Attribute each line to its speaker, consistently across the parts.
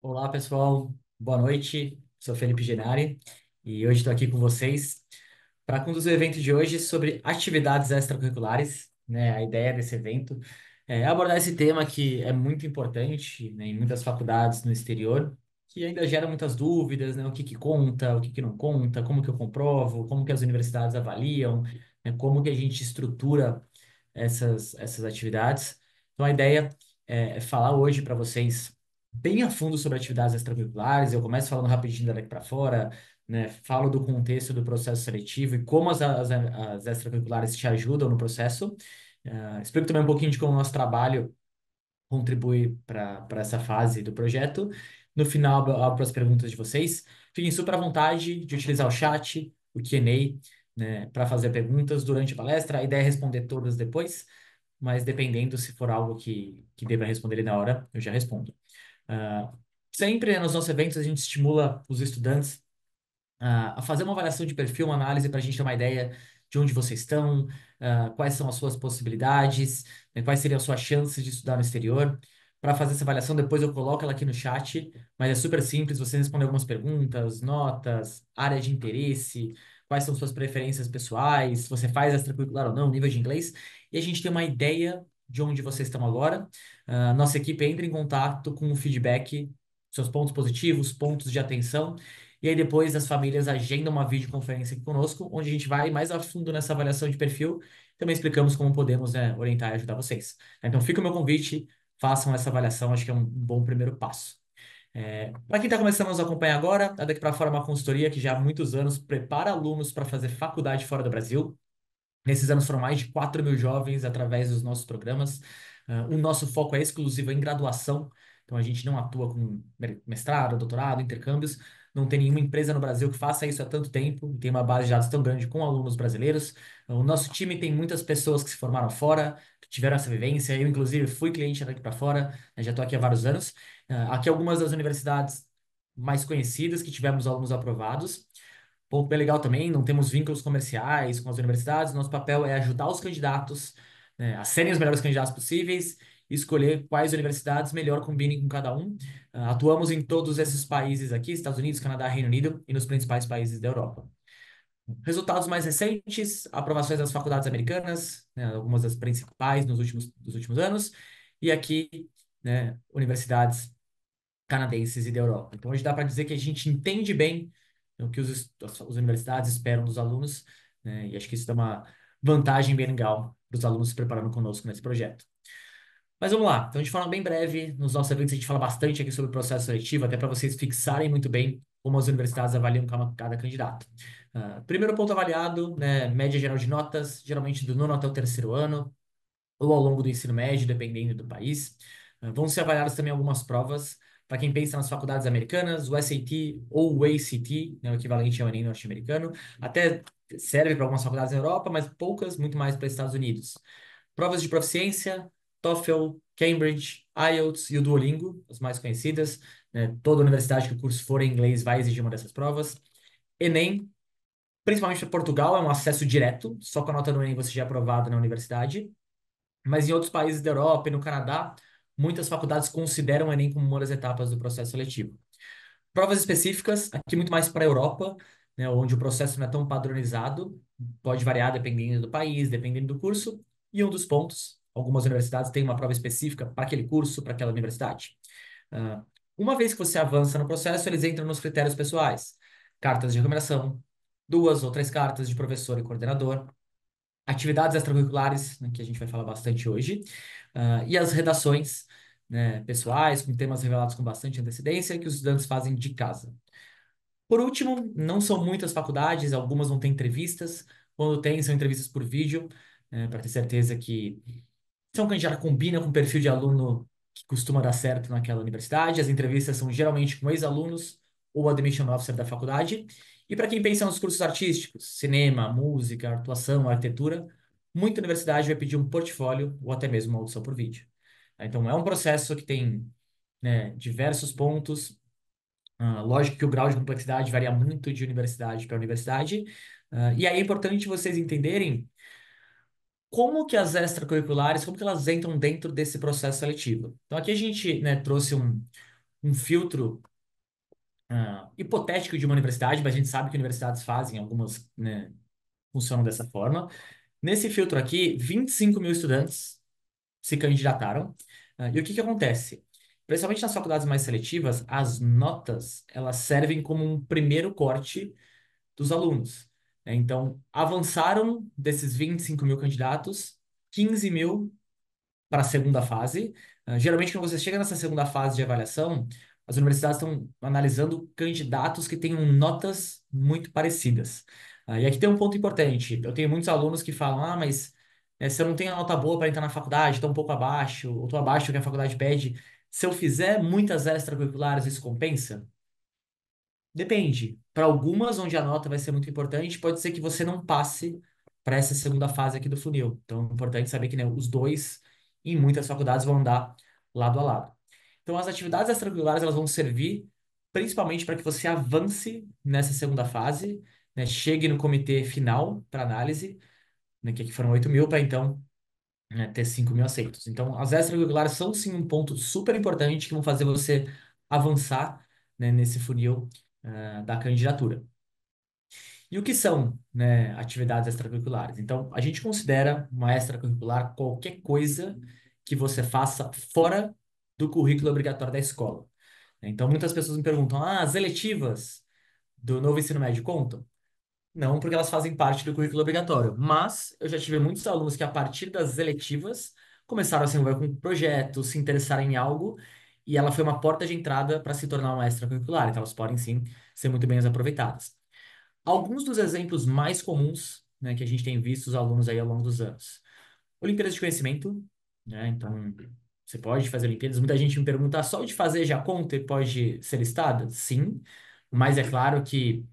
Speaker 1: Olá, pessoal. Boa noite. Sou Felipe Genari e hoje estou aqui com vocês para conduzir o evento de hoje sobre atividades extracurriculares, né? A ideia desse evento é abordar esse tema que é muito importante, né, em muitas faculdades no exterior, que ainda gera muitas dúvidas, né? O que que conta, o que que não conta, como que eu comprovo, como que as universidades avaliam, né, como que a gente estrutura essas atividades. Então, a ideia é falar hoje para vocês bem a fundo sobre atividades extracurriculares. Eu começo falando rapidinho daqui para fora, né? Falo do contexto do processo seletivo e como as extracurriculares te ajudam no processo. Explico também um pouquinho de como o nosso trabalho contribui para essa fase do projeto. No final, eu abro as perguntas de vocês. Fiquem super à vontade de utilizar o chat, o Q&A, né, para fazer perguntas durante a palestra. A ideia é responder todas depois, mas dependendo se for algo que deva responder ali na hora, eu já respondo. Ah, Sempre nos nossos eventos a gente estimula os estudantes a fazer uma avaliação de perfil, uma análise para a gente ter uma ideia de onde vocês estão, quais são as suas possibilidades, né, quais seriam as suas chances de estudar no exterior. Para fazer essa avaliação, depois eu coloco ela aqui no chat, mas é super simples, você responde algumas perguntas, notas, área de interesse, quais são suas preferências pessoais, se você faz extracurricular ou não, nível de inglês, e a gente tem uma ideia de onde vocês estão agora. Nossa equipe entra em contato com o feedback, seus pontos positivos, pontos de atenção, e aí depois as famílias agendam uma videoconferência aqui conosco, onde a gente vai mais a fundo nessa avaliação de perfil. Também explicamos como podemos, né, orientar e ajudar vocês. Então fica o meu convite, façam essa avaliação, acho que é um bom primeiro passo. Para quem está começando a nos acompanhar agora, a Daqui para Fora é uma consultoria que já há muitos anos prepara alunos para fazer faculdade fora do Brasil. Nesses anos foram mais de 4 mil jovens através dos nossos programas. O nosso foco é exclusivo em graduação, então a gente não atua com mestrado, doutorado, intercâmbios. Não tem nenhuma empresa no Brasil que faça isso há tanto tempo e tem uma base de dados tão grande com alunos brasileiros. O nosso time tem muitas pessoas que se formaram fora, que tiveram essa vivência. Eu, inclusive, fui cliente daqui para fora, né, já estou aqui há vários anos. Aqui algumas das universidades mais conhecidas que tivemos alunos aprovados. Ponto bem legal também, não temos vínculos comerciais com as universidades, nosso papel é ajudar os candidatos, né, a serem os melhores candidatos possíveis e escolher quais universidades melhor combinem com cada um. Atuamos em todos esses países aqui, Estados Unidos, Canadá, Reino Unido e nos principais países da Europa. Resultados mais recentes, aprovações das faculdades americanas, né, algumas das principais dos últimos anos, e aqui, né, universidades canadenses e da Europa. Então, hoje dá para dizer que a gente entende bem o que as universidades esperam dos alunos, né? E acho que isso dá uma vantagem bem legal para os alunos se preparando conosco nesse projeto. Mas vamos lá. Então, de forma bem breve, nos nossos eventos a gente fala bastante aqui sobre o processo seletivo, até para vocês fixarem muito bem como as universidades avaliam cada candidato. Primeiro ponto avaliado, né, média geral de notas, geralmente do nono até o terceiro ano, ou ao longo do ensino médio, dependendo do país. Vão ser avaliadas também algumas provas. Para quem pensa nas faculdades americanas, o SAT ou o ACT, né, o equivalente ao Enem norte-americano, até serve para algumas faculdades na Europa, mas poucas, muito mais para os Estados Unidos. Provas de proficiência, TOEFL, Cambridge, IELTS e o Duolingo, as mais conhecidas, né? Toda universidade que o curso for em inglês vai exigir uma dessas provas. Enem, principalmente para Portugal, é um acesso direto, só com a nota do Enem você já é aprovado na universidade. Mas em outros países da Europa e no Canadá, muitas faculdades consideram o Enem como uma das etapas do processo seletivo. Provas específicas, aqui muito mais para a Europa, né, onde o processo não é tão padronizado, pode variar dependendo do país, dependendo do curso, e um dos pontos, algumas universidades têm uma prova específica para aquele curso, para aquela universidade. Ah, uma vez que você avança no processo, eles entram nos critérios pessoais, cartas de recomendação, duas ou três cartas de professor e coordenador, atividades extracurriculares, né, que a gente vai falar bastante hoje, e as redações, né, pessoais, com temas revelados com bastante antecedência, que os estudantes fazem de casa. Por último, não são muitas faculdades, algumas não têm entrevistas, quando tem, são entrevistas por vídeo, para ter certeza que se um candidato combina com o perfil de aluno que costuma dar certo naquela universidade. As entrevistas são geralmente com ex-alunos ou admission officer da faculdade. E para quem pensa nos cursos artísticos, cinema, música, atuação, arquitetura, muita universidade vai pedir um portfólio ou até mesmo uma audição por vídeo. Então, é um processo que tem, né, diversos pontos. Lógico que o grau de complexidade varia muito de universidade para universidade. E aí é importante vocês entenderem como que as extracurriculares, como que elas entram dentro desse processo seletivo. Então aqui a gente, né, trouxe um filtro hipotético de uma universidade, mas a gente sabe que universidades fazem, algumas, né, funcionam dessa forma. Nesse filtro aqui, 25 mil estudantes se candidataram. E o que que acontece? Principalmente nas faculdades mais seletivas, as notas, elas servem como um primeiro corte dos alunos, né? Então, avançaram desses 25 mil candidatos, 15 mil para a segunda fase. Geralmente, quando você chega nessa segunda fase de avaliação, as universidades estão analisando candidatos que tenham notas muito parecidas. E aqui tem um ponto importante. Eu tenho muitos alunos que falam: ah, mas se eu não tenho a nota boa para entrar na faculdade, estou um pouco abaixo, ou estou abaixo do que a faculdade pede. Se eu fizer muitas extracurriculares, isso compensa? Depende. Para algumas, onde a nota vai ser muito importante, pode ser que você não passe para essa segunda fase aqui do funil. Então, é importante saber que, né, os dois, em muitas faculdades, vão andar lado a lado. Então, as atividades extracurriculares elas vão servir principalmente para que você avance nessa segunda fase, né, chegue no comitê final para análise, né, que aqui foram 8 mil, para então, né, ter 5 mil aceitos. Então, as extracurriculares são sim um ponto super importante que vão fazer você avançar, né, nesse funil, da candidatura. E o que são, né, atividades extracurriculares? Então, a gente considera uma extracurricular qualquer coisa que você faça fora do currículo obrigatório da escola. Então, muitas pessoas me perguntam: ah, as eletivas do novo ensino médio contam? Não, porque elas fazem parte do currículo obrigatório. Mas eu já tive muitos alunos que, a partir das eletivas, começaram a se envolver com projetos, se interessarem em algo, e ela foi uma porta de entrada para se tornar uma extracurricular. Então, elas podem sim ser muito bem aproveitadas. Alguns dos exemplos mais comuns, né, que a gente tem visto os alunos aí ao longo dos anos. Olimpíadas de conhecimento, né? Então, você pode fazer Olimpíadas. Muita gente me pergunta: "Ah, só de fazer já conta e pode ser listada?" Sim, mas é claro que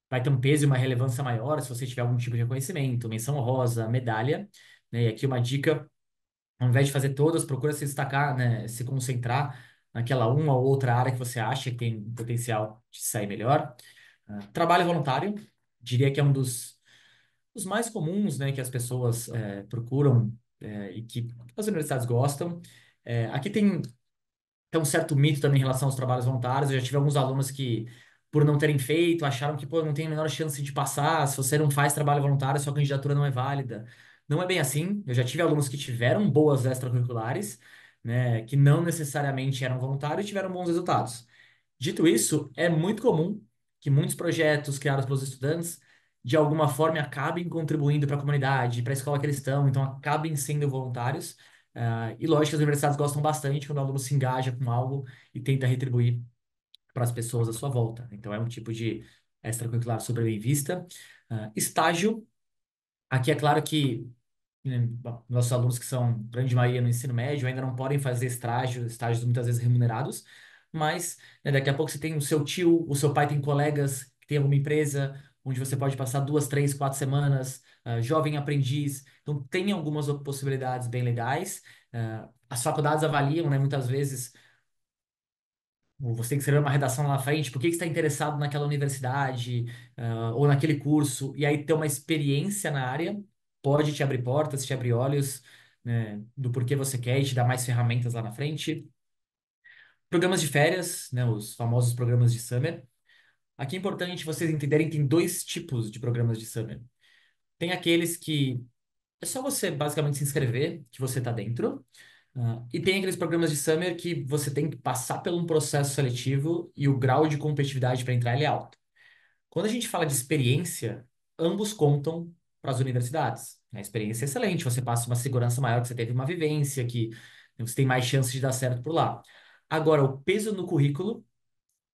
Speaker 1: vai ter um peso e uma relevância maior se você tiver algum tipo de reconhecimento, menção honrosa, medalha, né? E aqui uma dica: ao invés de fazer todas, procura se destacar, né? Se concentrar naquela uma ou outra área que você acha que tem potencial de sair melhor. Trabalho voluntário, diria que é um dos mais comuns, né? Que as pessoas procuram, e que as universidades gostam. Aqui tem um certo mito também em relação aos trabalhos voluntários. Eu já tive alguns alunos que, por não terem feito, acharam que, pô, não tem a menor chance de passar. Se você não faz trabalho voluntário, sua candidatura não é válida. Não é bem assim. Eu já tive alunos que tiveram boas extracurriculares, né, que não necessariamente eram voluntários e tiveram bons resultados. Dito isso, é muito comum que muitos projetos criados pelos estudantes, de alguma forma, acabem contribuindo para a comunidade, para a escola que eles estão, então acabem sendo voluntários. E lógico que as universidades gostam bastante quando o aluno se engaja com algo e tenta retribuir para as pessoas à sua volta. Então é um tipo de extracurricular super bem vista. Estágio, aqui é claro que, né, bom, nossos alunos que são grande maioria no ensino médio ainda não podem fazer estágios muitas vezes remunerados, mas, né, daqui a pouco você tem o seu tio, o seu pai tem colegas que tem alguma empresa onde você pode passar 2, 3, 4 semanas, jovem aprendiz. Então tem algumas possibilidades bem legais. As faculdades avaliam, né, muitas vezes ou você tem que escrever uma redação lá na frente, por que que você está interessado naquela universidade, ou naquele curso, e aí ter uma experiência na área pode te abrir portas, te abrir olhos, né, do porquê você quer e te dar mais ferramentas lá na frente. Programas de férias, né, os famosos programas de summer. Aqui é importante vocês entenderem que tem dois tipos de programas de summer. Tem aqueles que é só você basicamente se inscrever, que você está dentro. E tem aqueles programas de summer que você tem que passar por um processo seletivo e o grau de competitividade para entrar ele é alto. Quando a gente fala de experiência, ambos contam para as universidades. A experiência é excelente, você passa uma segurança maior, que você teve uma vivência, que você tem mais chances de dar certo por lá. Agora, o peso no currículo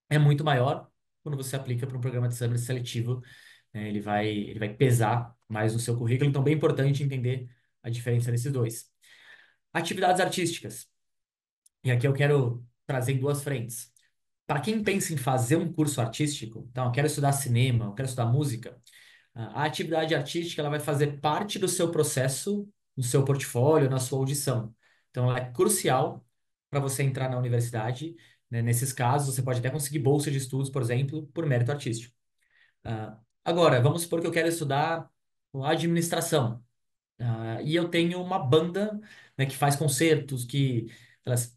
Speaker 1: é muito maior quando você aplica para um programa de summer seletivo, né? Ele vai pesar mais no seu currículo, então é bem importante entender a diferença desses dois. Atividades artísticas. E aqui eu quero trazer em duas frentes. Para quem pensa em fazer um curso artístico, então eu quero estudar cinema, eu quero estudar música, a atividade artística ela vai fazer parte do seu processo, no seu portfólio, na sua audição. Então ela é crucial para você entrar na universidade, né? Nesses casos, você pode até conseguir bolsa de estudos, por exemplo, por mérito artístico. Agora, vamos supor que eu quero estudar administração. E eu tenho uma banda, né, que faz concertos, que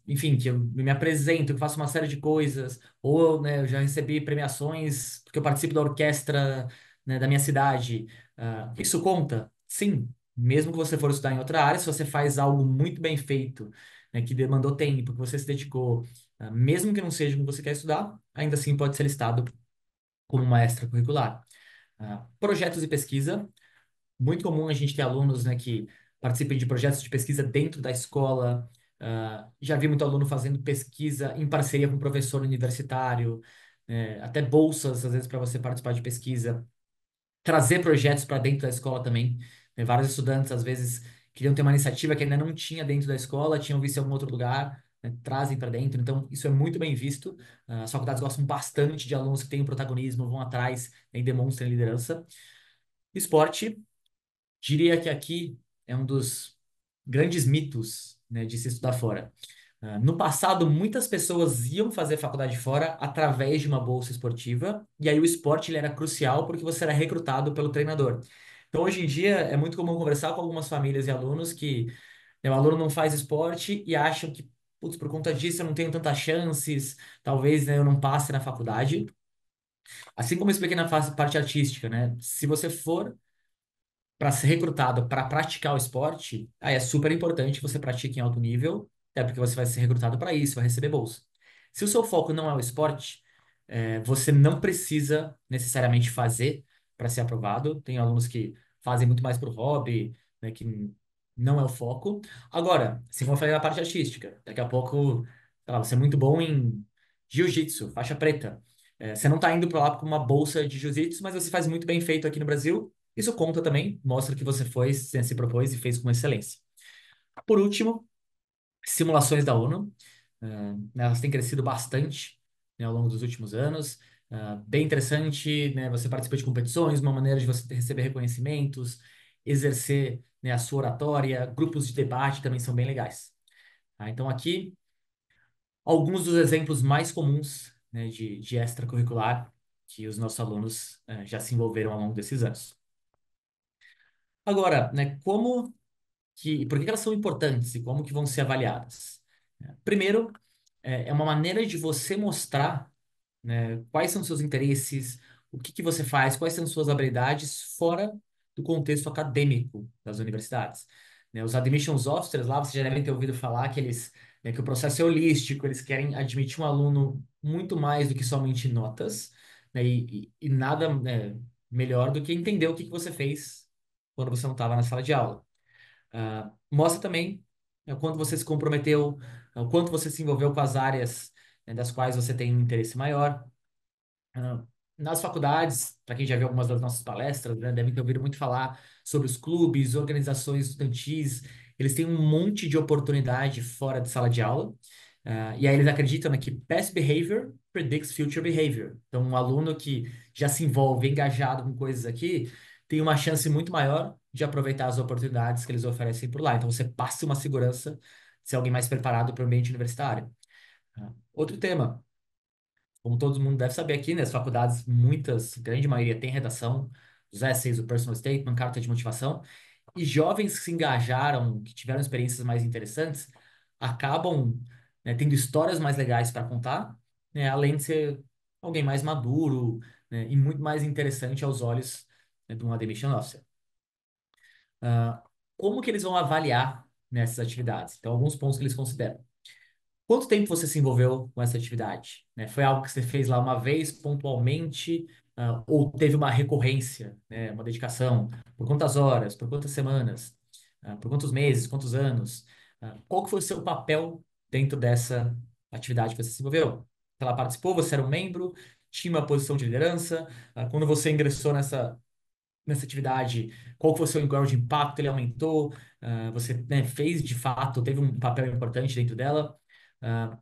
Speaker 1: enfim, que eu me apresento, que eu faço uma série de coisas, ou, né, eu já recebi premiações porque eu participo da orquestra, né, da minha cidade. Isso conta? Sim. Mesmo que você for estudar em outra área, se você faz algo muito bem feito, né, que demandou tempo, que você se dedicou, mesmo que não seja o que você quer estudar, ainda assim pode ser listado como uma extracurricular. Projetos de pesquisa. Muito comum a gente ter alunos, né, que participem de projetos de pesquisa dentro da escola. Já vi muito aluno fazendo pesquisa em parceria com professor universitário, até bolsas, às vezes, para você participar de pesquisa. Trazer projetos para dentro da escola também. Né? Vários estudantes, às vezes, queriam ter uma iniciativa que ainda não tinha dentro da escola, tinham visto em algum outro lugar, né? Trazem para dentro. Então, isso é muito bem visto. As faculdades gostam bastante de alunos que têm um protagonismo, vão atrás, né, e demonstram liderança. Esporte. Diria que aqui é um dos grandes mitos, né, de se estudar fora. No passado, muitas pessoas iam fazer faculdade fora através de uma bolsa esportiva, e aí o esporte ele era crucial porque você era recrutado pelo treinador. Então, hoje em dia, é muito comum conversar com algumas famílias e alunos que, né, o aluno não faz esporte e acham que, putz, por conta disso eu não tenho tantas chances, talvez, né, eu não passe na faculdade. Assim como eu expliquei na parte artística, né? Se você for para ser recrutado para praticar o esporte, aí é super importante que você pratique em alto nível, até porque você vai ser recrutado para isso, vai receber bolsa. Se o seu foco não é o esporte, você não precisa necessariamente fazer para ser aprovado. Tem alunos que fazem muito mais por hobby, né, que não é o foco. Agora, se como eu falei na parte artística, daqui a pouco, sei lá, você é muito bom em jiu-jitsu, faixa preta. Você não está indo para lá com uma bolsa de jiu-jitsu, mas você faz muito bem feito aqui no Brasil. Isso conta também, mostra que você foi, se propôs e fez com excelência. Por último, simulações da ONU. Elas têm crescido bastante, né, ao longo dos últimos anos. Bem interessante, né, você participa de competições, uma maneira de você receber reconhecimentos, exercer, né, a sua oratória, grupos de debate também são bem legais. Então, aqui, alguns dos exemplos mais comuns, né, de extracurricular que os nossos alunos já se envolveram ao longo desses anos. Agora, né, por que que elas são importantes e como que vão ser avaliadas? Primeiro, é uma maneira de você mostrar, né, quais são seus interesses, o que que você faz, quais são suas habilidades fora do contexto acadêmico das universidades. Né, os admissions officers lá, vocês já devem ter ouvido falar que né, que o processo é holístico, eles querem admitir um aluno muito mais do que somente notas, né, e nada, né, melhor do que entender o que que você fez quando você não estava na sala de aula. Mostra também, o quanto você se comprometeu, o quanto você se envolveu com as áreas, né, das quais você tem um interesse maior. Ah, Nas faculdades, para quem já viu algumas das nossas palestras, né, devem ter ouvido muito falar sobre os clubes, organizações estudantis. Eles têm um monte de oportunidade fora de sala de aula. E aí eles acreditam, né, que past behavior predicts future behavior. Então, um aluno que já se envolve, engajado com coisas aqui, tem uma chance muito maior de aproveitar as oportunidades que eles oferecem por lá. Então, você passa uma segurança de ser alguém mais preparado para o ambiente universitário. Outro tema. Como todo mundo deve saber aqui, né, as faculdades, muitas, grande maioria, tem redação, os essays, o personal statement, carta de motivação, e jovens que se engajaram, que tiveram experiências mais interessantes, acabam, né, tendo histórias mais legais para contar, né, além de ser alguém mais maduro, né, e muito mais interessante aos olhos, né, de um admission officer. Ah, Como que eles vão avaliar nessas atividades? Então, alguns pontos que eles consideram. Quanto tempo você se envolveu com essa atividade? Né? Foi algo que você fez lá uma vez, pontualmente, ou teve uma recorrência, né? Uma dedicação? Por quantas horas? Por quantas semanas? Por quantos meses? Quantos anos? Qual que foi o seu papel dentro dessa atividade que você se envolveu? Ela participou, você era um membro, tinha uma posição de liderança. Quando você ingressou nessa atividade, qual foi o seu grau de impacto? Ele aumentou? Você, né, fez de fato, teve um papel importante dentro dela? Ah,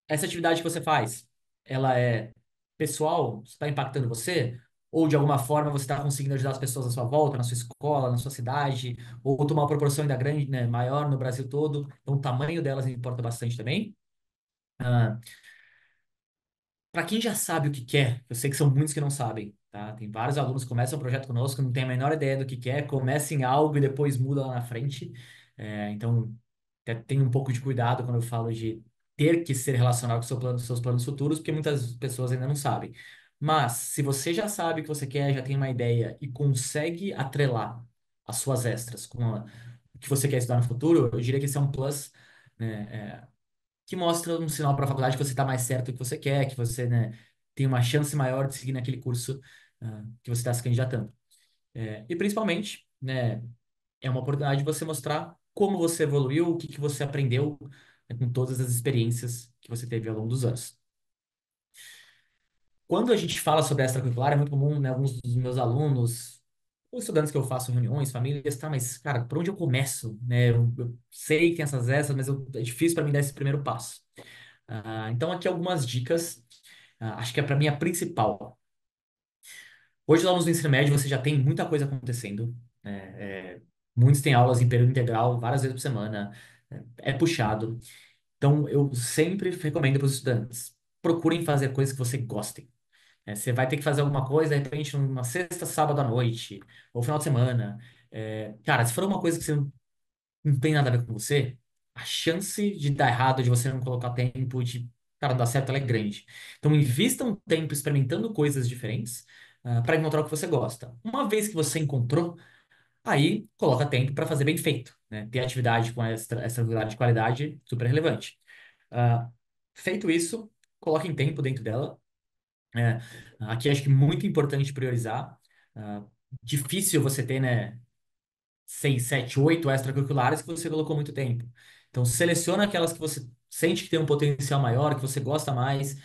Speaker 1: Essa atividade que você faz, ela é pessoal? Está impactando você? Ou de alguma forma você está conseguindo ajudar as pessoas à sua volta, na sua escola, na sua cidade, ou tomar uma proporção ainda grande, né, maior no Brasil todo? Então, o tamanho delas importa bastante também. Para quem já sabe o que quer, eu sei que são muitos que não sabem, tá? Tem vários alunos que começam o projeto conosco, não tem a menor ideia do que quer, começa em algo e depois muda lá na frente. Então, até tenho um pouco de cuidado quando eu falo de ter que ser relacionado com seus planos futuros, porque muitas pessoas ainda não sabem. Mas, se você já sabe o que você quer, já tem uma ideia e consegue atrelar as suas extras com o que você quer estudar no futuro, eu diria que esse é um plus, né, que mostra um sinal para a faculdade que você está mais certo do que você quer, que você, né, tem uma chance maior de seguir naquele curso, que você está se candidatando. E principalmente, né, é uma oportunidade de você mostrar como você evoluiu, o que que você aprendeu, né, com todas as experiências que você teve ao longo dos anos. Quando a gente fala sobre extracurricular, é muito comum, né, alguns dos meus alunos, ou estudantes que eu faço reuniões, famílias, tá, mas, cara, por onde eu começo? Né, eu sei que tem essas extras, mas é difícil para mim dar esse primeiro passo. Então, aqui algumas dicas, acho que é para mim a principal. Hoje, lá no ensino médio, você já tem muita coisa acontecendo, né? Muitos têm aulas em período integral, várias vezes por semana, é puxado. Então, eu sempre recomendo para os estudantes, procurem fazer coisas que você gostem. Você vai ter que fazer alguma coisa, de repente, numa sexta, sábado à noite, ou final de semana. Cara, se for uma coisa que você não tem nada a ver com você, a chance de dar errado, de você não colocar tempo, de, cara, não dar certo, ela é grande. Então, invista um tempo experimentando coisas diferentes, para encontrar o que você gosta. Uma vez que você encontrou, aí coloca tempo para fazer bem feito, né? Ter atividade com essa atividade de qualidade super relevante. Ah, Feito isso, coloque em tempo dentro dela. É, Aqui acho que muito importante priorizar. Ah, Difícil você ter, né, 6, 7, 8 extracurriculares que você colocou muito tempo. Então, seleciona aquelas que você sente que tem um potencial maior, que você gosta mais,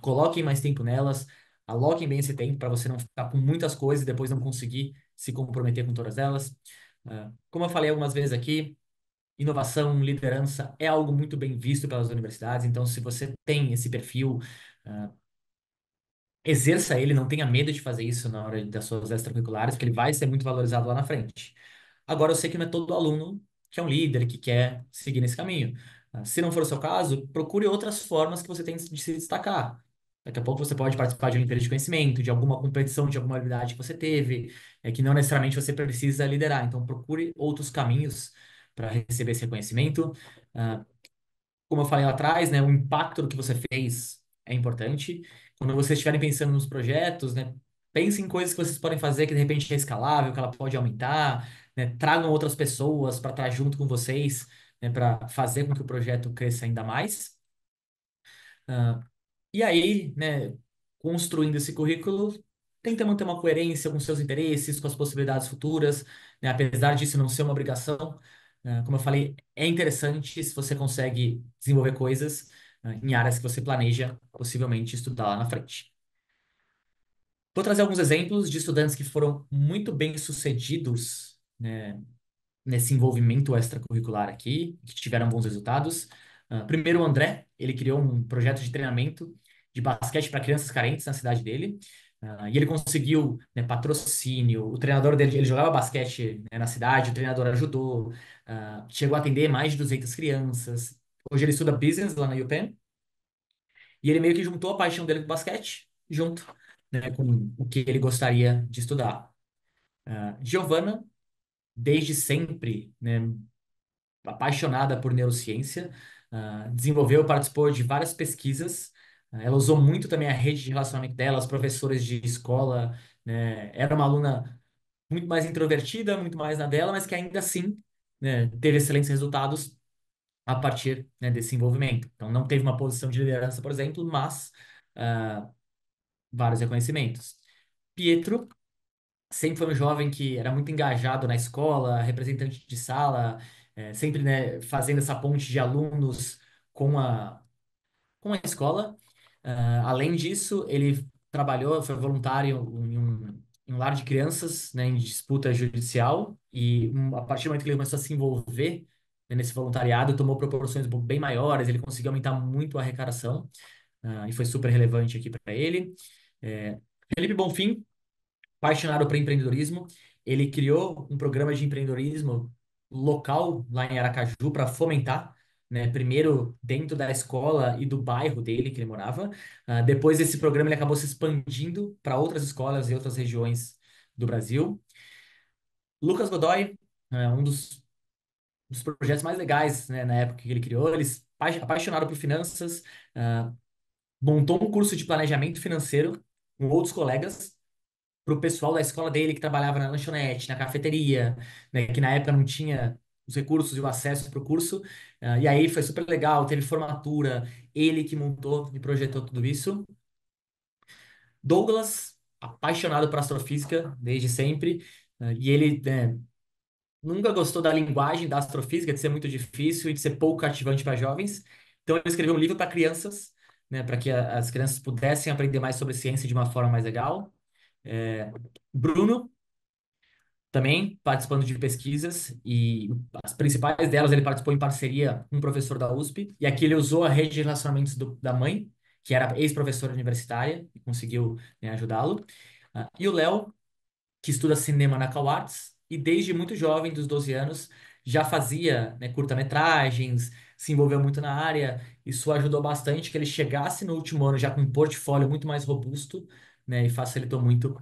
Speaker 1: coloquem mais tempo nelas, aloquem bem esse tempo para você não ficar com muitas coisas e depois não conseguir se comprometer com todas elas. Como eu falei algumas vezes aqui, inovação, liderança é algo muito bem visto pelas universidades, então, se você tem esse perfil, ah, exerça ele, não tenha medo de fazer isso na hora das suas extracurriculares, porque ele vai ser muito valorizado lá na frente. Agora, eu sei que não é todo aluno que é um líder, que quer seguir nesse caminho. Se não for o seu caso, procure outras formas que você tem de se destacar. Daqui a pouco você pode participar de uma Olimpíada de conhecimento, de alguma competição, de alguma habilidade que você teve, que não necessariamente você precisa liderar. Então, procure outros caminhos para receber esse reconhecimento. Ah, Como eu falei lá atrás, né, o impacto do que você fez é importante. Quando vocês estiverem pensando nos projetos, né, pense em coisas que vocês podem fazer que de repente é escalável, que ela pode aumentar, né, tragam outras pessoas para estar junto com vocês, né, para fazer com que o projeto cresça ainda mais. Ah, e aí, né, construindo esse currículo, tenta manter uma coerência com seus interesses, com as possibilidades futuras, né, apesar disso não ser uma obrigação. Como eu falei, é interessante se você consegue desenvolver coisas, em áreas que você planeja possivelmente estudar lá na frente. Vou trazer alguns exemplos de estudantes que foram muito bem sucedidos, né, nesse envolvimento extracurricular aqui, que tiveram bons resultados. Primeiro, o André, ele criou um projeto de treinamento de basquete para crianças carentes na cidade dele. E ele conseguiu, né, patrocínio. O treinador dele, ele jogava basquete, né, na cidade, o treinador ajudou. Chegou a atender mais de 200 crianças. Hoje ele estuda business lá na UPenn. E ele meio que juntou a paixão dele com o basquete junto, né, com o que ele gostaria de estudar. Giovanna, desde sempre, né, apaixonada por neurociência, desenvolveu, participou de várias pesquisas. Ela usou muito também a rede de relacionamento dela, os professores de escola, né? Era uma aluna muito mais introvertida, muito mais na dela, mas que ainda assim, né, teve excelentes resultados a partir, né, desse envolvimento. Então, não teve uma posição de liderança, por exemplo, mas ah, vários reconhecimentos. Pietro sempre foi um jovem que era muito engajado na escola, representante de sala, sempre, né, fazendo essa ponte de alunos com a escola. Além disso, ele trabalhou, foi voluntário em um lar de crianças, né, em disputa judicial, e a partir do momento que ele começou a se envolver, né, nesse voluntariado, tomou proporções bem maiores, ele conseguiu aumentar muito a arrecadação, e foi super relevante aqui para ele. É, Felipe Bonfim, apaixonado por empreendedorismo, ele criou um programa de empreendedorismo local lá em Aracaju para fomentar, né, primeiro dentro da escola e do bairro dele que ele morava. Depois esse programa ele acabou se expandindo para outras escolas e outras regiões do Brasil. Lucas Godoy, um dos dos projetos mais legais, né, na época que ele criou. Ele, apaixonado por finanças, ah, montou um curso de planejamento financeiro com outros colegas para o pessoal da escola dele que trabalhava na lanchonete, na cafeteria, né, que na época não tinha os recursos e o acesso para o curso. E aí foi super legal, teve formatura, ele que montou e projetou tudo isso. Douglas, apaixonado por astrofísica desde sempre, e ele, né, nunca gostou da linguagem da astrofísica, de ser muito difícil e de ser pouco cativante para jovens. Então ele escreveu um livro para crianças, né, para que as crianças pudessem aprender mais sobre ciência de uma forma mais legal. É, Bruno, também participando de pesquisas, e as principais delas ele participou em parceria com um professor da USP, e aqui ele usou a rede de relacionamentos da mãe, que era ex-professora universitária, e conseguiu, né, ajudá-lo. E o Léo, que estuda cinema na CalArts e desde muito jovem, dos 12 anos, já fazia, né, curta-metragens, se envolveu muito na área. Isso ajudou bastante que ele chegasse no último ano já com um portfólio muito mais robusto, né, e facilitou muito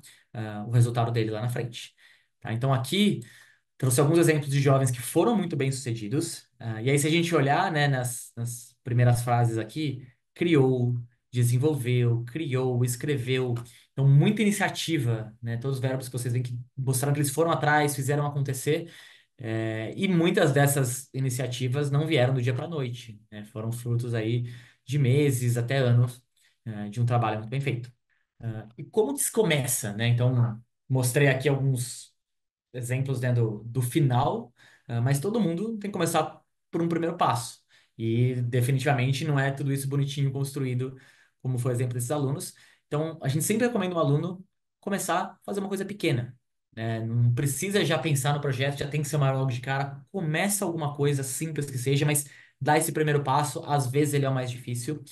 Speaker 1: o resultado dele lá na frente. Tá? Então aqui trouxe alguns exemplos de jovens que foram muito bem-sucedidos. E aí, se a gente olhar, né, nas primeiras frases aqui, criou, desenvolveu, criou, escreveu. Então, muita iniciativa, né? Todos os verbos que vocês veem que mostraram que eles foram atrás, fizeram acontecer. E muitas dessas iniciativas não vieram do dia para a noite, né? Foram frutos aí de meses até anos, de um trabalho muito bem feito. E como que se começa, né? Então, mostrei aqui alguns exemplos, né, do final, mas todo mundo tem que começar por um primeiro passo. E definitivamente não é tudo isso bonitinho construído, como foi o exemplo desses alunos. Então, a gente sempre recomenda um aluno começar a fazer uma coisa pequena, né? Não precisa já pensar no projeto, já tem que ser maior logo de cara. Começa alguma coisa simples que seja, mas dá esse primeiro passo. Às vezes ele é o mais difícil.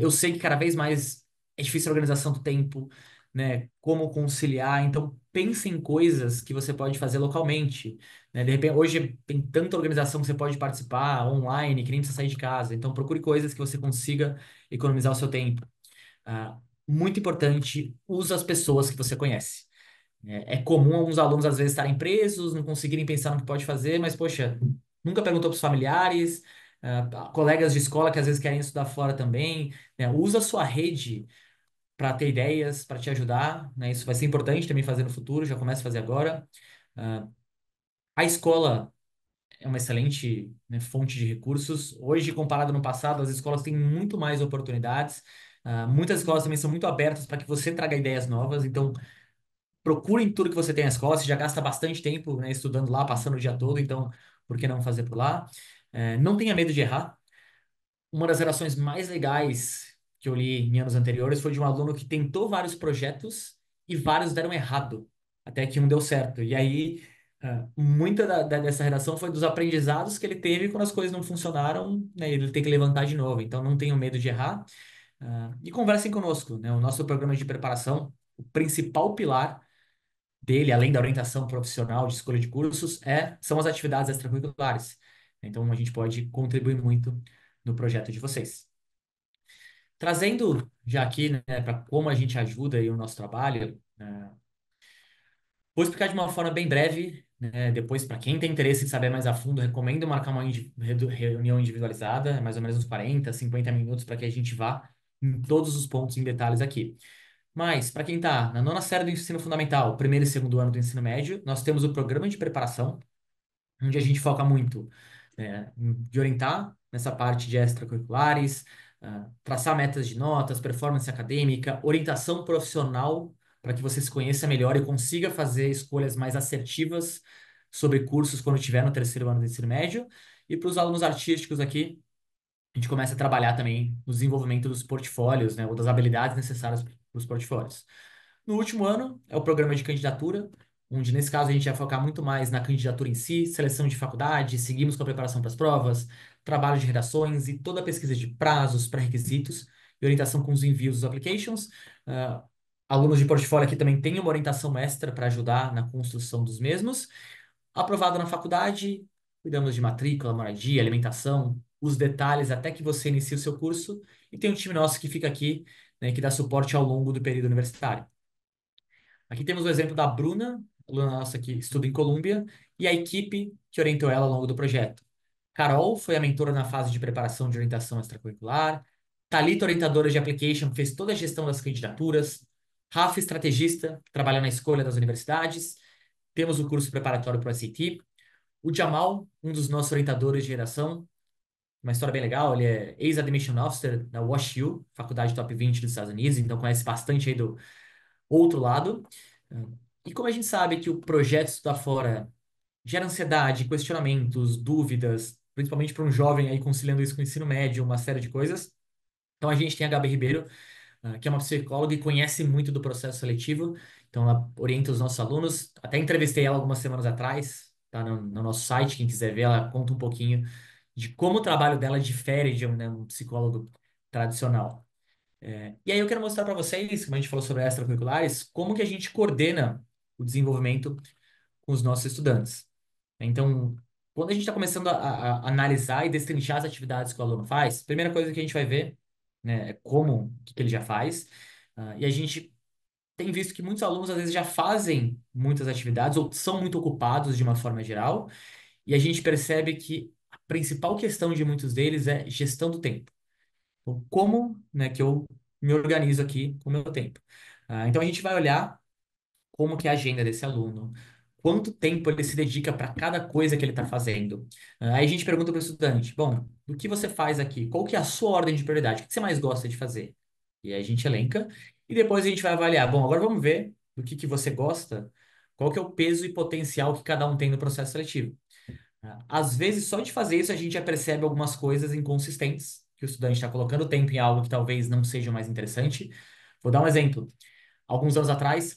Speaker 1: Eu sei que cada vez mais é difícil a organização do tempo, né? Como conciliar. Então, pense em coisas que você pode fazer localmente, né? De repente, hoje tem tanta organização que você pode participar online, que nem precisa sair de casa. Então, procure coisas que você consiga economizar o seu tempo. Muito importante, use as pessoas que você conhece. É comum alguns alunos, às vezes, estarem presos, não conseguirem pensar no que pode fazer, mas, poxa, nunca perguntou para os familiares, colegas de escola que às vezes querem estudar fora também, né? Usa a sua rede para ter ideias, para te ajudar, né? Isso vai ser importante também fazer no futuro, já começa a fazer agora. Ah, a escola é uma excelente, né, fonte de recursos. Hoje, comparado no passado, as escolas têm muito mais oportunidades. Muitas escolas também são muito abertas para que você traga ideias novas. Então, procure em tudo que você tem na escola. Você já gasta bastante tempo, né, estudando lá, passando o dia todo. Então, por que não fazer por lá? Não tenha medo de errar. Uma das relações mais legais que eu li em anos anteriores foi de um aluno que tentou vários projetos e vários deram errado, até que um deu certo. E aí, muita dessa redação foi dos aprendizados que ele teve quando as coisas não funcionaram, né? Ele tem que levantar de novo. Então, não tenham medo de errar. E conversem conosco, né? O nosso programa de preparação, o principal pilar dele, além da orientação profissional de escolha de cursos, são as atividades extracurriculares. Então, a gente pode contribuir muito no projeto de vocês. Trazendo já aqui, né, para como a gente ajuda aí o nosso trabalho, vou explicar de uma forma bem breve, né, depois, para quem tem interesse em saber mais a fundo, recomendo marcar uma reunião individualizada, mais ou menos uns 40, 50 minutos, para que a gente vá em todos os pontos em detalhes aqui. Mas, para quem está na nona série do ensino fundamental, primeiro e segundo ano do ensino médio, nós temos o programa de preparação, onde a gente foca muito, de orientar nessa parte de extracurriculares, traçar metas de notas, performance acadêmica, orientação profissional, para que você se conheça melhor e consiga fazer escolhas mais assertivas sobre cursos quando estiver no terceiro ano do ensino médio. E para os alunos artísticos aqui, a gente começa a trabalhar também no desenvolvimento dos portfólios, né, ou das habilidades necessárias para os portfólios. No último ano, é o programa de candidatura, onde nesse caso a gente vai focar muito mais na candidatura em si, seleção de faculdade, seguimos com a preparação para as provas, trabalho de redações e toda a pesquisa de prazos, pré-requisitos e orientação com os envios dos applications. Ah, Alunos de portfólio aqui também têm uma orientação extra para ajudar na construção dos mesmos. Aprovado na faculdade, cuidamos de matrícula, moradia, alimentação, os detalhes até que você inicie o seu curso. E tem um time nosso que fica aqui, né, que dá suporte ao longo do período universitário. Aqui temos o exemplo da Bruna. aluna nossa que estuda em Colômbia, e a equipe que orientou ela ao longo do projeto. Carol foi a mentora na fase de preparação de orientação extracurricular. Thalita, orientadora de application, fez toda a gestão das candidaturas. Rafa, estrategista, trabalha na escolha das universidades. Temos o curso preparatório para o SAT. O Jamal, um dos nossos orientadores de geração, uma história bem legal, ele é ex-admission officer da WashU, faculdade top 20 dos Estados Unidos, então conhece bastante aí do outro lado. E como a gente sabe que o projeto Estudar Fora gera ansiedade, questionamentos, dúvidas, principalmente para um jovem aí conciliando isso com o ensino médio, uma série de coisas. Então a gente tem a Gabi Ribeiro, que é uma psicóloga e conhece muito do processo seletivo. Então ela orienta os nossos alunos. Até entrevistei ela algumas semanas atrás, tá no nosso site, quem quiser ver, ela conta um pouquinho de como o trabalho dela difere de um psicólogo tradicional. E aí eu quero mostrar para vocês, como a gente falou sobre extracurriculares, como que a gente coordena o desenvolvimento com os nossos estudantes. Então, quando a gente está começando a analisar e destrinchar as atividades que o aluno faz, a primeira coisa que a gente vai ver, né, é como, o que que ele já faz. E a gente tem visto que muitos alunos, às vezes, já fazem muitas atividades ou são muito ocupados de uma forma geral, e a gente percebe que a principal questão de muitos deles é gestão do tempo. Então, como, né, que eu me organizo aqui com o meu tempo. Então, a gente vai olhar como que é a agenda desse aluno, quanto tempo ele se dedica para cada coisa que ele está fazendo. Aí a gente pergunta para o estudante, bom, do que você faz aqui? Qual que é a sua ordem de prioridade? O que você mais gosta de fazer? E aí a gente elenca, e depois a gente vai avaliar, bom, agora vamos ver do que você gosta, qual que é o peso e potencial que cada um tem no processo seletivo. Às vezes, só de fazer isso, a gente já percebe algumas coisas inconsistentes, que o estudante está colocando tempo em algo que talvez não seja mais interessante. Vou dar um exemplo. Alguns anos atrás,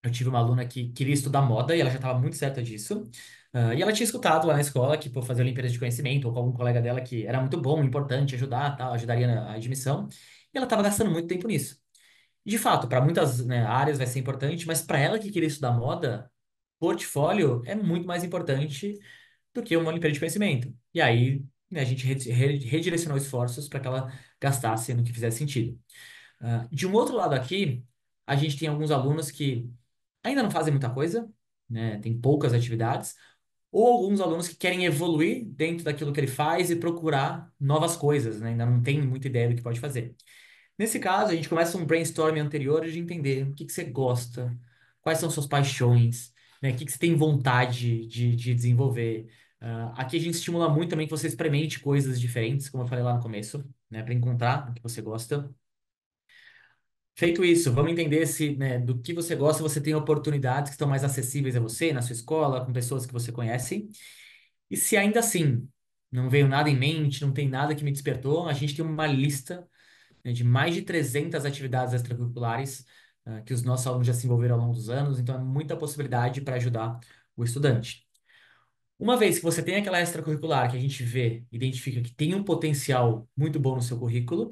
Speaker 1: eu tive uma aluna que queria estudar moda e ela já estava muito certa disso. E ela tinha escutado lá na escola que, por fazer Olimpíadas de Conhecimento, ou com algum colega dela que era muito bom, importante ajudar, tal, ajudaria na admissão. E ela estava gastando muito tempo nisso. E, de fato, para muitas, né, áreas vai ser importante, mas para ela que queria estudar moda, portfólio é muito mais importante do que uma Olimpíada de Conhecimento. E aí, né, a gente redirecionou esforços para que ela gastasse no que fizesse sentido. De um outro lado aqui, a gente tem alguns alunos que ainda não fazem muita coisa, né? Tem poucas atividades, ou alguns alunos que querem evoluir dentro daquilo que ele faz e procurar novas coisas, né? Ainda não tem muita ideia do que pode fazer. Nesse caso, a gente começa um brainstorming anterior de entender o que que você gosta, quais são suas paixões, né? O que que você tem vontade de desenvolver. Aqui a gente estimula muito também que você experimente coisas diferentes, como eu falei lá no começo, né? Para encontrar o que você gosta. Feito isso, vamos entender se, né, do que você gosta, você tem oportunidades que estão mais acessíveis a você, na sua escola, com pessoas que você conhece. E se ainda assim não veio nada em mente, não tem nada que me despertou, a gente tem uma lista, né, de mais de 300 atividades extracurriculares, que os nossos alunos já se envolveram ao longo dos anos, então é muita possibilidade para ajudar o estudante. Uma vez que você tem aquela extracurricular que a gente vê, identifica que tem um potencial muito bom no seu currículo,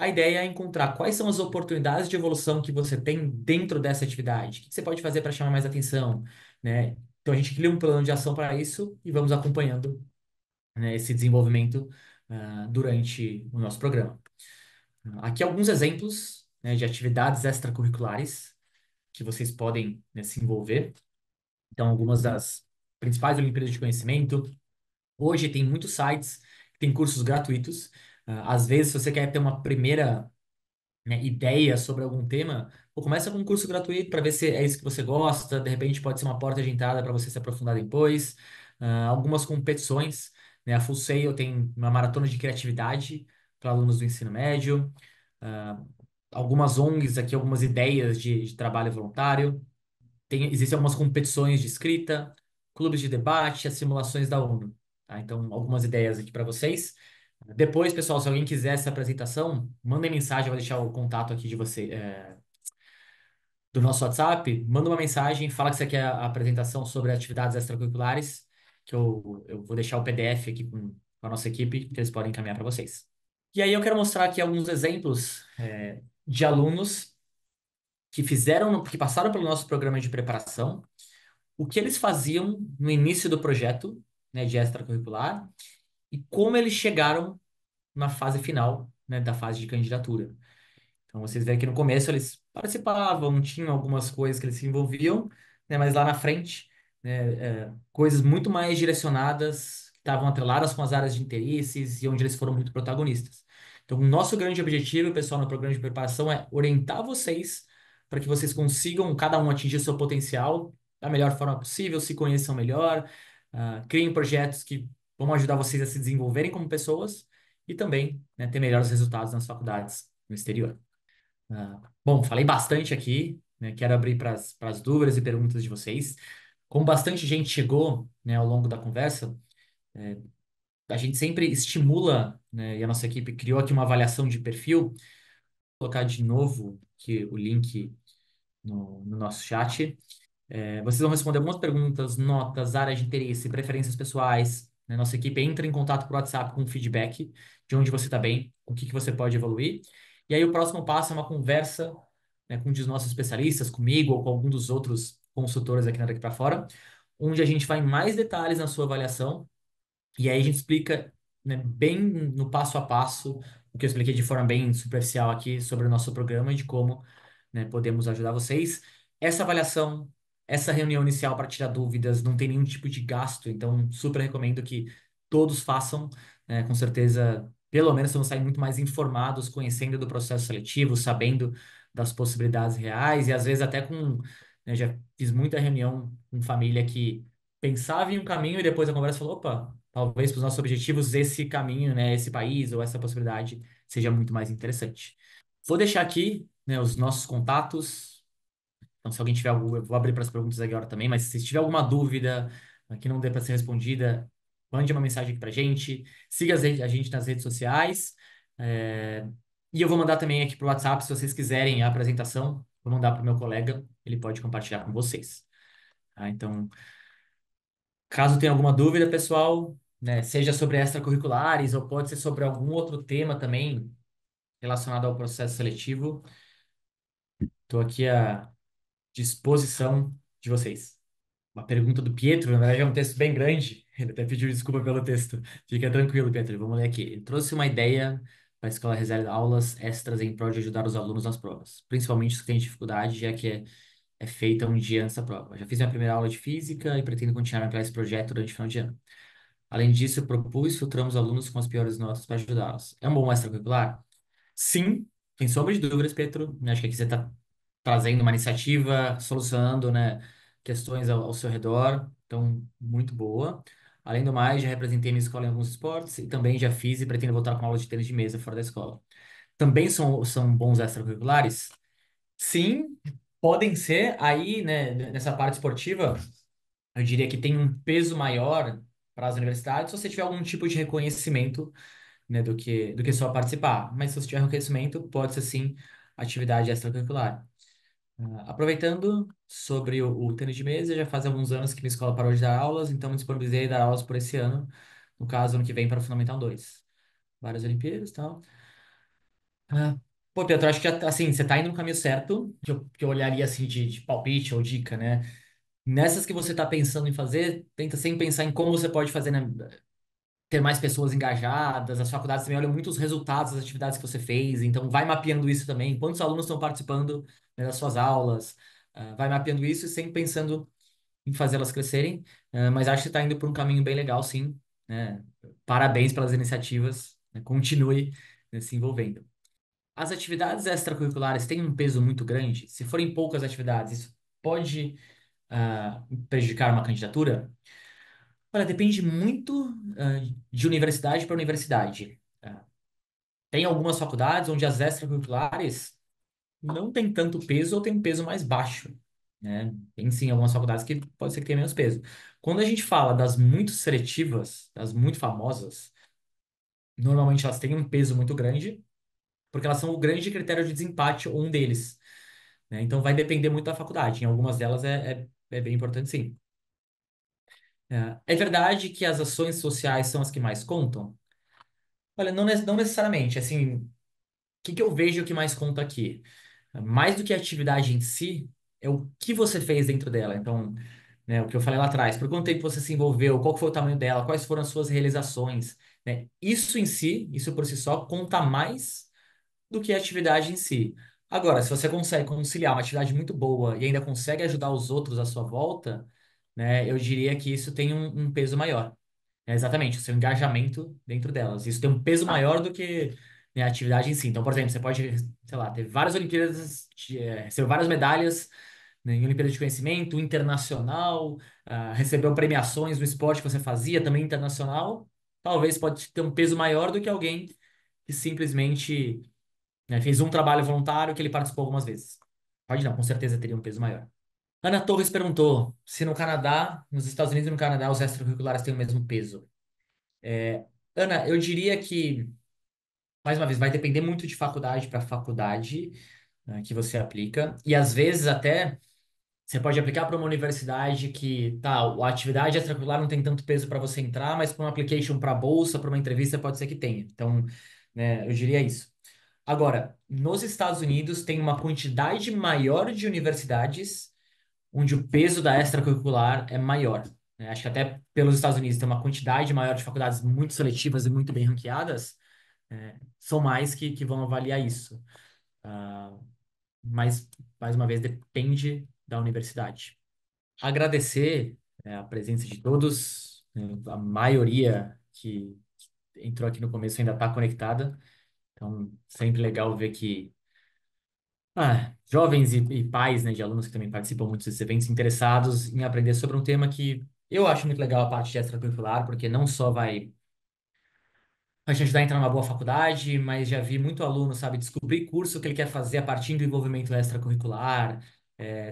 Speaker 1: a ideia é encontrar quais são as oportunidades de evolução que você tem dentro dessa atividade. O que você pode fazer para chamar mais atenção, né? Então a gente cria um plano de ação para isso e vamos acompanhando, né, esse desenvolvimento durante o nosso programa. Aqui alguns exemplos, né, de atividades extracurriculares que vocês podem, né, se envolver. Então algumas das principais Olimpíadas de Conhecimento. Hoje tem muitos sites que têm cursos gratuitos. Às vezes, se você quer ter uma primeira, né, ideia sobre algum tema, pô, começa com um curso gratuito para ver se é isso que você gosta. De repente, pode ser uma porta de entrada para você se aprofundar depois. Algumas competições, né? A Full Sail tem uma maratona de criatividade para alunos do ensino médio. Ah, Algumas ONGs aqui, algumas ideias de trabalho voluntário. Existem algumas competições de escrita, clubes de debate, as simulações da ONU. Tá? Então, algumas ideias aqui para vocês. Depois, pessoal, se alguém quiser essa apresentação, mandem mensagem, eu vou deixar o contato aqui de você, do nosso WhatsApp. Manda uma mensagem, fala que você quer a apresentação sobre atividades extracurriculares, que eu vou deixar o PDF aqui com a nossa equipe, que eles podem encaminhar para vocês. E aí eu quero mostrar aqui alguns exemplos, de alunos que passaram pelo nosso programa de preparação, o que eles faziam no início do projeto, né, de extracurricular, e como eles chegaram na fase final, né, da fase de candidatura. Então, vocês veem que no começo eles participavam, tinham algumas coisas que eles se envolviam, né, mas lá na frente, né, coisas muito mais direcionadas, que estavam atreladas com as áreas de interesses e onde eles foram muito protagonistas. Então, o nosso grande objetivo, pessoal, no programa de preparação é orientar vocês para que vocês consigam, cada um, atingir seu potencial da melhor forma possível, se conheçam melhor, criem projetos que vão ajudar vocês a se desenvolverem como pessoas e também, né, ter melhores resultados nas faculdades no exterior. Bom, falei bastante aqui, né? Quero abrir para as dúvidas e perguntas de vocês. Como bastante gente chegou, né, ao longo da conversa, a gente sempre estimula, né, e a nossa equipe criou aqui uma avaliação de perfil. Vou colocar de novo aqui o link no nosso chat. Vocês vão responder algumas perguntas, notas, áreas de interesse, preferências pessoais, né? Nossa equipe entra em contato por WhatsApp com feedback de onde você está bem, o que que você pode evoluir. E aí o próximo passo é uma conversa, né, com um dos nossos especialistas, comigo ou com algum dos outros consultores aqui na Daqui para Fora, onde a gente vai em mais detalhes na sua avaliação e aí a gente explica, né, bem no passo a passo o que eu expliquei de forma bem superficial aqui sobre o nosso programa e de como, né, podemos ajudar vocês. Essa avaliação, essa reunião inicial para tirar dúvidas, não tem nenhum tipo de gasto, então super recomendo que todos façam, né, com certeza, pelo menos vão sair muito mais informados, conhecendo do processo seletivo, sabendo das possibilidades reais e às vezes até com, né, já fiz muita reunião com família que pensava em um caminho e depois a conversa falou, opa, talvez para os nossos objetivos esse caminho, né, esse país ou essa possibilidade seja muito mais interessante. Vou deixar aqui, né, os nossos contatos. Então, se alguém tiver algum, eu vou abrir para as perguntas agora também, mas se tiver alguma dúvida que não dê para ser respondida, mande uma mensagem aqui para a gente. Siga a gente nas redes sociais. é, E eu vou mandar também aqui para o WhatsApp, se vocês quiserem a apresentação, vou mandar para o meu colega, ele pode compartilhar com vocês. Tá? Então, caso tenha alguma dúvida, pessoal, né, seja sobre extracurriculares ou pode ser sobre algum outro tema também relacionado ao processo seletivo, estou aqui à disposição de vocês. Uma pergunta do Pietro, na verdade é um texto bem grande, ele até pediu desculpa pelo texto. Fica tranquilo, Pietro, vamos ler aqui. Ele trouxe uma ideia para a escola reserva aulas extras em prol de ajudar os alunos nas provas, principalmente os que têm dificuldade, já que é feita um dia antes da prova. Já fiz minha primeira aula de física e pretendo continuar para esse projeto durante o final de ano. Além disso, eu propus filtrar os alunos com as piores notas para ajudá-los. É um bom extracurricular? Sim, sem sombra de dúvidas, Pedro. Acho que aqui você está trazendo uma iniciativa, solucionando, né, questões ao seu redor. Então, muito boa. Além do mais, já representei minha escola em alguns esportes e também já fiz e pretendo voltar com aula de tênis de mesa fora da escola. Também são bons extracurriculares? Sim, podem ser. Aí, né, nessa parte esportiva, eu diria que tem um peso maior para as universidades se você tiver algum tipo de reconhecimento, né, do que só participar. Mas se você tiver reconhecimento, pode ser sim atividade extracurricular. Aproveitando sobre o tênis de mesa, já faz alguns anos que minha escola parou de dar aulas, então me disponibilizei a dar aulas por esse ano, no caso, ano que vem para o Fundamental 2. Várias Olimpíadas e tal. Pô, Pedro, acho que assim, você tá indo no caminho certo, que eu olharia assim de palpite ou dica, né? Nessas que você está pensando em fazer, tenta sempre pensar em como você pode fazer, né, ter mais pessoas engajadas. As faculdades também olham muito os resultados das atividades que você fez, então vai mapeando isso também. Quantos alunos estão participando, né, das suas aulas? Vai mapeando isso e sempre pensando em fazê-las crescerem. Mas acho que está indo por um caminho bem legal, sim. Né? Parabéns pelas iniciativas. Né? Continue, né, se envolvendo. As atividades extracurriculares têm um peso muito grande. Se forem poucas atividades, isso pode prejudicar uma candidatura? Olha, depende muito, de universidade para universidade. Tem algumas faculdades onde as extracurriculares não têm tanto peso ou têm um peso mais baixo, né? Tem sim algumas faculdades que pode ser que tenha menos peso. Quando a gente fala das muito seletivas, das muito famosas, normalmente elas têm um peso muito grande, porque elas são o grande critério de desempate ou um deles, né? Então vai depender muito da faculdade. Em algumas delas é bem importante, sim. É verdade que as ações sociais são as que mais contam? Olha, não necessariamente. Assim, o que eu vejo que mais conta aqui? Mais do que a atividade em si, é o que você fez dentro dela. Então, né, o que eu falei lá atrás, por quanto tempo você se envolveu, qual que foi o tamanho dela, quais foram as suas realizações, né? Isso em si, isso por si só, conta mais do que a atividade em si. Agora, se você consegue conciliar uma atividade muito boa e ainda consegue ajudar os outros à sua volta, né, eu diria que isso tem um peso maior. É exatamente, o seu engajamento dentro delas. Isso tem um peso maior do que, né, a atividade em si. Então, por exemplo, você pode, sei lá, ter várias Olimpíadas, receber várias medalhas, né, em Olimpíada de Conhecimento, internacional, recebeu premiações no esporte que você fazia, também internacional. Talvez pode ter um peso maior do que alguém que simplesmente, né, fez um trabalho voluntário que ele participou algumas vezes. Pode não, com certeza teria um peso maior. Ana Torres perguntou se no Canadá, nos Estados Unidos e no Canadá, os extracurriculares têm o mesmo peso. Ana, eu diria que, mais uma vez, vai depender muito de faculdade para faculdade, né, que você aplica. E às vezes até você pode aplicar para uma universidade que, tá, a atividade extracurricular não tem tanto peso para você entrar, mas para um application para bolsa, para uma entrevista, pode ser que tenha. Então, né, eu diria isso. Agora, nos Estados Unidos tem uma quantidade maior de universidades onde o peso da extracurricular é maior, né? Acho que até pelos Estados Unidos tem uma quantidade maior de faculdades muito seletivas e muito bem ranqueadas, são mais que vão avaliar isso. Ah, mas, mais uma vez, depende da universidade. Agradecer, a presença de todos, né? A maioria que entrou aqui no começo ainda está conectada, então sempre legal ver que jovens e pais, né, de alunos que também participam muito desses eventos, interessados em aprender sobre um tema que eu acho muito legal, a parte de extracurricular, porque não só vai te ajudar a entrar numa boa faculdade, mas já vi muito aluno, sabe, descobrir curso que ele quer fazer a partir do envolvimento extracurricular,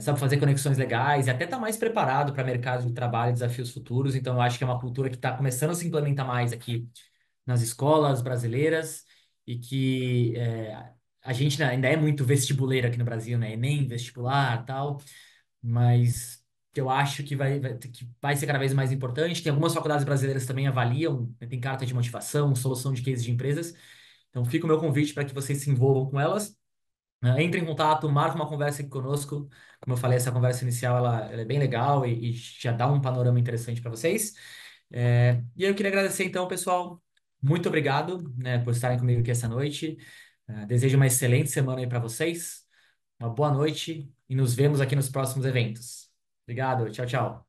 Speaker 1: sabe, fazer conexões legais e até estar mais preparado para mercado de trabalho e desafios futuros. Então, eu acho que é uma cultura que está começando a se implementar mais aqui nas escolas brasileiras e que a gente, né, ainda é muito vestibuleiro aqui no Brasil, né? Enem, vestibular, tal, mas que eu acho que vai ser cada vez mais importante. Tem algumas faculdades brasileiras também avaliam, né, tem carta de motivação, solução de cases de empresas. Então, fica o meu convite para que vocês se envolvam com elas. Entre em contato, marca uma conversa aqui conosco. Como eu falei, essa conversa inicial ela é bem legal e já dá um panorama interessante para vocês. E eu queria agradecer então, pessoal. Muito obrigado, né, por estarem comigo aqui essa noite. Desejo uma excelente semana aí para vocês. Uma boa noite e nos vemos aqui nos próximos eventos. Obrigado, tchau, tchau.